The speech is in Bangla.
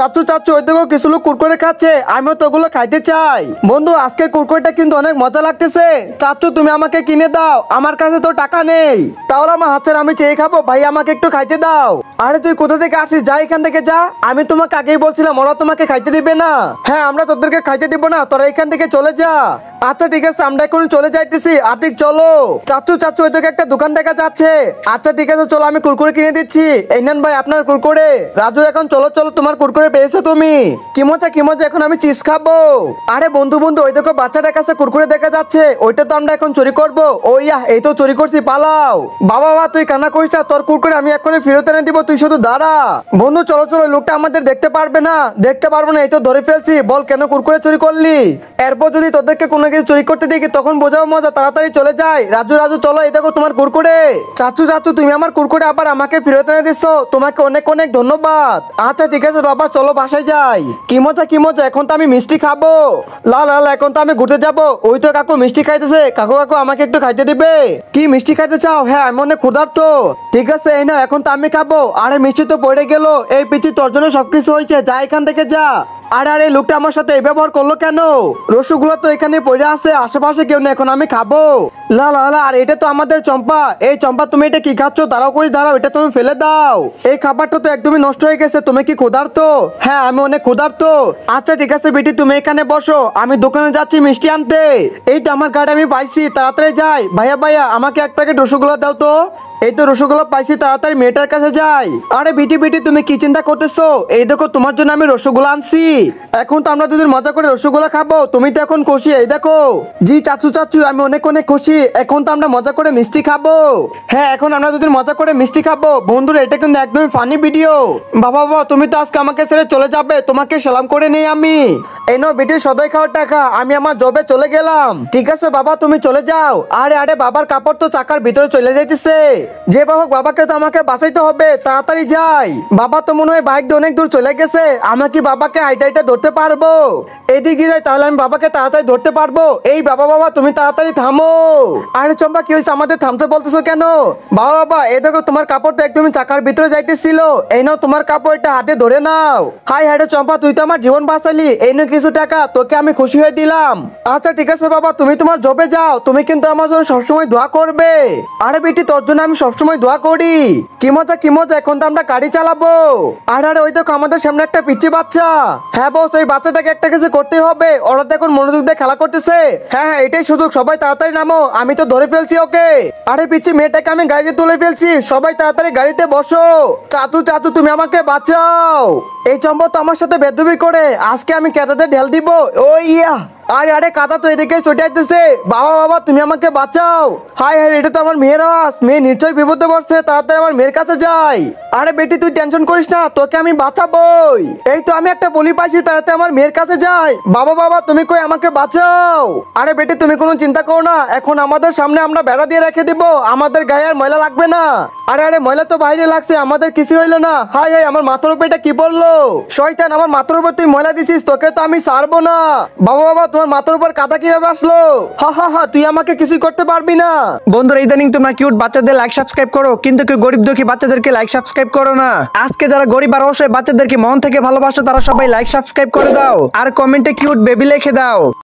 চাচু চাচু ওই দেখো কিছু লোক কুরকুরে খাচ্ছে, আমিও তো ওগুলো খাইতে চাই। বন্ধু আজকের কুরকুরেটা কিন্তু অনেক মজা লাগতেছে। চাচু তুমি আমাকে কিনে দাও, আমার কাছে তো টাকা নেই। তাহলে আমার হাত ছাড়া আমি চেয়ে খাবো, ভাই আমাকে একটু খাইতে দাও। আরে তুই কোথা থেকে আসছিস, যা এখান থেকে যা। আমি তোমাকে আগেই বলছিলাম ওরা তোমাকে খাইতে দিবে না। হ্যাঁ আমরা তোদেরকে খাইতে দিব না, তোরা এখান থেকে চলে যা। আচ্ছা ঠিক আছে আমরা এখন চলে যাইতেছি, আতিক চলো। চাচু চাচু ওই দিকে একটা দোকান দেখা যাচ্ছে। আচ্ছা ঠিক আছে চলো আমি কুরকুরে কিনে দিচ্ছি, এই নেন ভাই আপনার কুরকুরে। রাজু এখন চলো চলো তোমার কুরকুরে পেয়েছো তুমি। কি মজা এখন আমি চিজ খাবো। আরে বন্ধু বন্ধু ওই দেখো বাচ্চাটার কাছে কুরকুরে দেখা যাচ্ছে, ওইটা তো আমরা এখন চুরি করবো। ওইয়া এই তো চুরি করছি, পালাও। বাবা বাবা তুই কান্না করিস না, তোর কুরকুরে আমি এখনই ফেরত এনে দিব, তুই শুধু দাঁড়া। বন্ধু চলো চলো, লোকটা আমাদের দেখতে পারবে না। দেখতে পারবো না, এই তো ধরে ফেলছি। বল কেন কুরকুরে চুরি করলি? এরপর যদি তোদেরকে কোনো কিছু চুরি করতে দেখি তখন বোঝাও মজা, তাড়াতাড়ি চলে যায়। রাজু রাজু চলো, এই দেখো তোমার কুরকুরে। চাচু চাচু তুমি আমার কুরকুরে আবার আমাকে ফেরত এনে দিচ্ছ, তোমাকে অনেক অনেক ধন্যবাদ। আচ্ছা ঠিক আছে বাবা চলো বাসায় যাই। কি মজা এখন তো আমি মিষ্টি খাবো। লাল লাল এখন তো আমি ঘুরতে যাবো। ওই তো কাকু মিষ্টি খাইতেছে, কাকু কাকু আমাকে একটু খাইতে দিবে? কি মিষ্টি খাইতে চাও? হ্যাঁ আমি অনেক ক্ষুধার্ত। ঠিক আছে এই না এখন তো আমি খাবো। আরে মিষ্টি তো পড়ে গেল, এই পিচি তোর জন্য সবকিছু হয়েছে, যা এখান থেকে যা। আরে আরে লোকটা আমার সাথে এই ব্যবহার করলো কেন? রসগোল্লা তো এখানে পড়ে আছে, আশেপাশে কেউ নেই, এখন আমি খাবো। লা লা লা, আর এটা তো আমাদের চম্পা। এই চম্পা তুমি এটা কি খাচ্ছ? দাঁড়াও কই দাঁড়াও, এটা তুমি ফেলে দাও। এই খাবারটা তো একদমই নষ্ট হয়ে গেছে, তুমি কি ক্ষুধার্ত? হ্যাঁ আমি অনেক ক্ষুধার্ত। আচ্ছা ঠিক আছে বেটি তুমি এখানে বসো, আমি দোকানে যাচ্ছি মিষ্টি আনতে। এই তো আমার গাড়ি আমি পাইছি, তাড়াতাড়ি যাই। ভাইয়া ভাইয়া আমাকে এক প্যাকেট রসগোল্লা দাও তো। এই তো রসগোল্লা পাইছি, তাড়াতাড়ি মেয়েটার কাছে যাই। আরে বিটি বিটি তুমি কি চিন্তা করতেছো? এই দেখো তোমার জন্য আমি রসগোল্লা আনছি। এখন তো আমরা দুজন মজা করে রসগোল্লা খাবো, তুমি তো এখন খুশি? এই দেখো। জি চাচু চাচু আমি অনেক অনেক খুশি, এখন তো আমরা মজা করে মিষ্টি খাবো। হ্যাঁ এখন আমরা দুজন মজা করে মিষ্টি খাবো। বন্ধুরা এটা কিন্তু একদমই ফানি ভিডিও। বাবা বাবা তুমি তো আজকে আমাকে ছেড়ে চলে যাবে, তোমাকে সালাম করে নেই আমি। এই নাও বিটির সদাই খাওয়ার টাকা, আমি আমার জবে চলে গেলাম। ঠিক আছে বাবা তুমি চলে যাও। আরে আরে বাবার কাপড় তো চাকার ভিতরে চলে যাইতেছে। যে বাবা বাবাকে তো আমাকে বাঁচাইতে হবে, তাড়াতাড়ি যাই। বাবা তো মনে হয় বাইক দিয়ে অনেক দূর চলে গেছে, আমি কি বাবাকে হাইটা ধরতে পারবো? এদিকে যাই তাহলে আমি বাবাকে তাড়াতাড়ি ধরতে পারবো। এই বাবা বাবা তুমি তাড়াতাড়ি থামো। আরে চম্পা কি হয়েছে, আমাদের থামতে বলতেছো কেন? বাবা বাবা এই দেখো তোমার কাপড় তো একদমই চাকার ভিতরে যাইতেছিল, এই নাও তোমার কাপড়, এটা হাতে ধরে নাও। হাই হাই রে চম্পা তুই তো আমার জীবন বাঁচালি, এই নাও কিছু টাকা, তোকে আমি খুশি হয়ে দিলাম। আচ্ছা ঠিক আছে বাবা তুমি তোমার জবে যাও, তুমি কিন্তু আমার জন্য সবসময় দোয়া করবে। আরে বেটি তোর জন্য আমি সবসময় দোয়া করি। কি মজা এখন তো আমরা গাড়ি চালাবো। আরে আরে ওই দেখো আমাদের সামনে একটা পিচ্চি বাচ্চা। হ্যাঁ বস এই বাচ্চাটাকে একটা কিছু করতে হবে, ওরা তো এখন মনোযোগ দিয়ে খেলা করতেছে। হ্যাঁ হ্যাঁ এটাই সুযোগ, সবাই তাড়াতাড়ি নামো, আমি তো ধরে ফেলছি ওকে। আরে পিচ্চি মেয়েটাকে আমি গাড়িতে তুলে ফেলছি, সবাই তাড়াতাড়ি গাড়িতে বসো। চাচু চাচু তুমি আমাকে বাঁচাও, এই চম্পা তো আমার সাথে বেদবি করে, আজকে আমি কেতাতে ঢেল দিব। ও ইয়া আরে আরে কাদা তো এদিকে ছুটে আসতেছে। বাবা বাবা তুমি আমাকে বাঁচাও। হাই হাই এটা তো আমার মেয়ের আওয়াজ, মেয়ে নিশ্চয়ই বিপদে পড়ছে, তাড়াতাড়ি আমার মেয়ের কাছে যাই। আরে বেটি তুই টেনশন করিস না, তোকে আমি বাঁচাবোই। এই তো আমি একটা বলি পাইছি, তাড়াতাড়ি আমার মেয়ের কাছে যাই। বাবা বাবা তুমি কই আমাকে বাঁচাও। আরে বেটি তুমি কোনো চিন্তা করো না, এখন আমাদের সামনে আমরা বেড়া দিয়ে রেখে দিব, আমাদের গায়ে আর ময়লা লাগবে না। আরে আরে ময়লা তো বাইরে লাগছে, আমাদের কিছু হইলো না। হাই হাই আমার মাথার উপর এটা কি পড়লো? শয়তান আমার মাথার উপর তুই ময়লা দিছিস, তোকে তো আমি ছাড়বো না। বাবা বাবা তোমার মাথার উপর কাদা কিভাবে আসলো? হা হা হা তুই আমাকে কিছুই করতে পারবি না। বন্ধুরা ইদানিং তোমরা কিউট বাচ্চাদের লাইক সাবস্ক্রাইব করো, কিন্তু কেউ গরিব দুঃখী বাচ্চাদেরকে লাইক সাবস্ক্রাইব করো না। আজকে যারা গরিব আর অবশ্যই বাচ্চাদেরকে মন থেকে ভালোবাসো তারা সবাই লাইক সাবস্ক্রাইব করে দাও, আর কমেন্টে কিউট বেবি লিখে দাও।